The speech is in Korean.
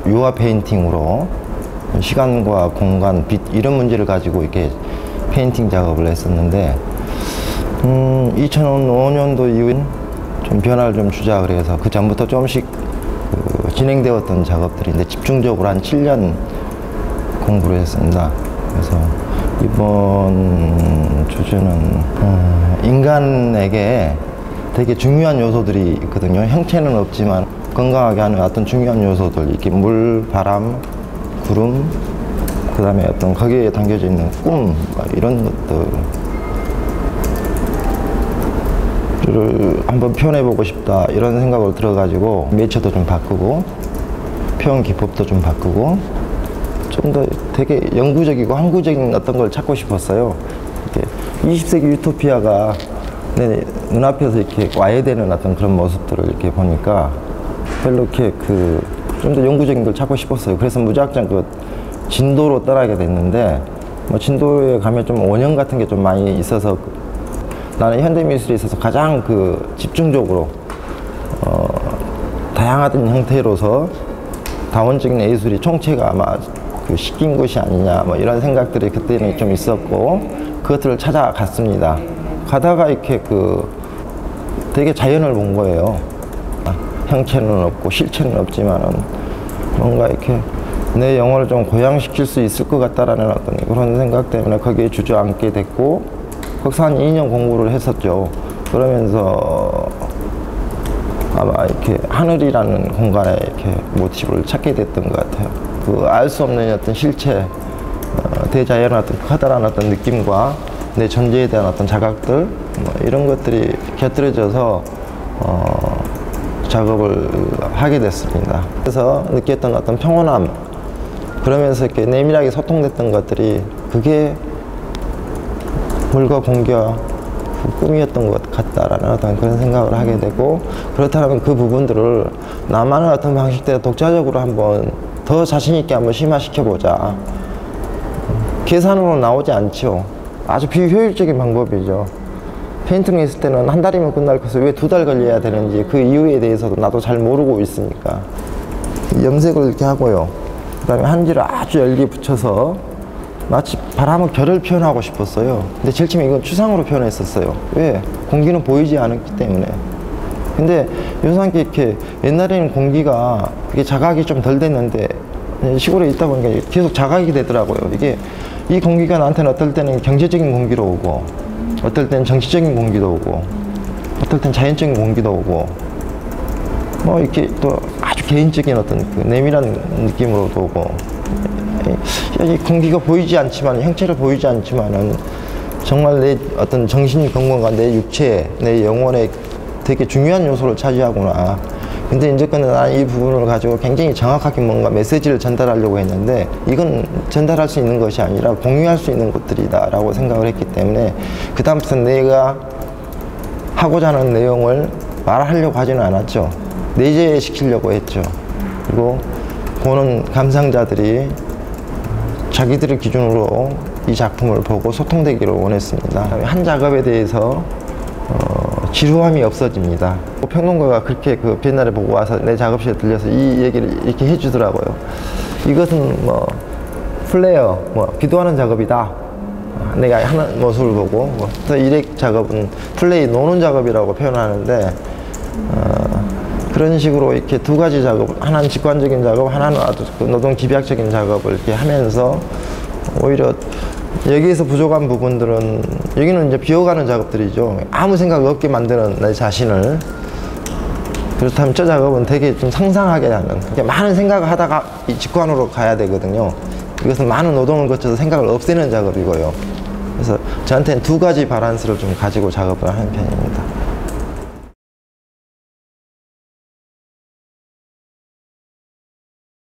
유화 페인팅으로 시간과 공간, 빛 이런 문제를 가지고 이렇게 페인팅 작업을 했었는데 2005년도 이후에 좀 변화를 좀 주자 그래서 그 전부터 조금씩 진행되었던 작업들인데 집중적으로 한 7년 공부를 했습니다. 그래서 이번 주제는 인간에게 되게 중요한 요소들이 있거든요. 형체는 없지만 건강하게 하는 어떤 중요한 요소들, 이렇게 물, 바람, 구름, 그 다음에 어떤 거기에 담겨져 있는 꿈, 이런 것들을 한번 표현해보고 싶다 이런 생각을 들어가지고 매체도 좀 바꾸고 표현 기법도 좀 바꾸고 좀 더 되게 영구적이고 항구적인 어떤 걸 찾고 싶었어요. 이렇게 20세기 유토피아가 내 눈앞에서 이렇게 와야 되는 어떤 그런 모습들을 이렇게 보니까 별로 이렇게 좀 더 영구적인 걸 찾고 싶었어요. 그래서 무작정 진도로 떠나게 됐는데 뭐 진도에 가면 좀 원형 같은 게 좀 많이 있어서 나는 현대미술에 있어서 가장 집중적으로 다양한 형태로서 다원적인 예술이 총체가 아마 시킨 것이 아니냐 뭐 이런 생각들이 그때는 좀 있었고 그것들을 찾아갔습니다. 가다가 이렇게 되게 자연을 본 거예요. 형체는 없고 실체는 없지만은 뭔가 이렇게 내 영혼을 좀 고양시킬 수 있을 것 같다라는 어떤 그런 생각 때문에 거기에 주저앉게 됐고 거기서 한 2년 공부를 했었죠. 그러면서 아마 이렇게 하늘이라는 공간에 이렇게 모티브를 찾게 됐던 것 같아요. 알 수 없는 어떤 실체, 대자연의 어떤 커다란 어떤 느낌과 내 존재에 대한 어떤 자각들, 이런 것들이 곁들여져서 작업을 하게 됐습니다. 그래서 느꼈던 어떤 평온함, 그러면서 이렇게 내밀하게 소통됐던 것들이 그게 물과 공기와 꿈이었던 것 같다라는 어떤 그런 생각을 하게 되고, 그렇다면 그 부분들을 나만의 어떤 방식대로 독자적으로 한번 더 자신있게 한번 심화시켜보자. 계산으로 나오지 않죠. 아주 비효율적인 방법이죠. 페인팅 했을 때는 한 달이면 끝날 것을 왜 2달 걸려야 되는지 그 이유에 대해서도 나도 잘 모르고 있으니까. 염색을 이렇게 하고요. 그 다음에 한지를 아주 얇게 붙여서 마치 바람의 결을 표현하고 싶었어요. 근데 제일 처음에 이건 추상으로 표현했었어요. 왜? 공기는 보이지 않았기 때문에. 근데 요상하게 이렇게 옛날에는 공기가 이게 자각이 좀 덜 됐는데 시골에 있다 보니까 계속 자각이 되더라고요. 이 공기가 나한테는 어떨 때는 경제적인 공기로 오고 어떨 때는 정치적인 공기도 오고 어떨 때는 자연적인 공기도 오고 뭐 이렇게 또 아주 개인적인 어떤 내밀한 느낌으로도 오고 이 공기가 보이지 않지만 형체를 보이지 않지만은 정말 내 어떤 정신 건강과 내 육체, 내 영혼의 되게 중요한 요소를 차지하구나. 근데 이제 나는 이 부분을 가지고 굉장히 정확하게 뭔가 메시지를 전달하려고 했는데 이건 전달할 수 있는 것이 아니라 공유할 수 있는 것들이다 라고 생각을 했기 때문에 그 다음부터 내가 하고자 하는 내용을 말하려고 하지는 않았죠. 내재시키려고 했죠. 그리고 보는 감상자들이 자기들의 기준으로 이 작품을 보고 소통되기를 원했습니다. 한 작업에 대해서 지루함이 없어집니다. 평론가가 그렇게 옛날에 보고 와서 내 작업실에 들려서 이 얘기를 이렇게 해주더라고요. 이것은 플레이어, 기도하는 작업이다. 내가 하는 모습을 보고, 일렉 작업은 플레이, 노는 작업이라고 표현하는데, 그런 식으로 이렇게 두 가지 작업, 하나는 직관적인 작업, 하나는 아주 노동 기비학적인 작업을 이렇게 하면서 오히려 여기에서 부족한 부분들은 여기는 이제 비워가는 작업들이죠. 아무 생각 없게 만드는 내 자신을. 그렇다면 저 작업은 되게 좀 상상하게 하는, 그러니까 많은 생각을 하다가 이 직관으로 가야 되거든요. 이것은 많은 노동을 거쳐서 생각을 없애는 작업이고요. 그래서 저한테는 두 가지 밸런스를 좀 가지고 작업을 하는 편입니다.